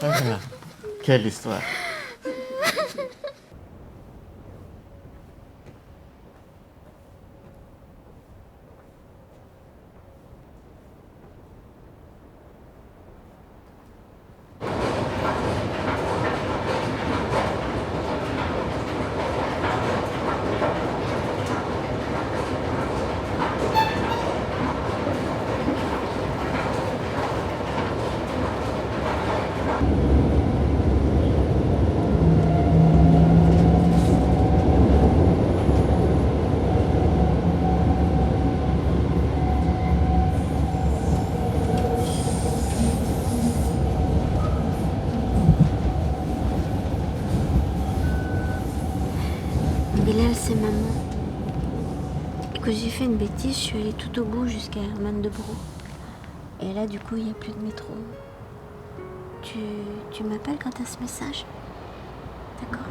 Ah, quelle histoire. Bilal, c'est maman. Et que j'ai fait une bêtise, je suis allée tout au bout jusqu'à Herman de Brou. Et là, du coup, il n'y a plus de métro. Tu m'appelles quand t'as ce message? D'accord?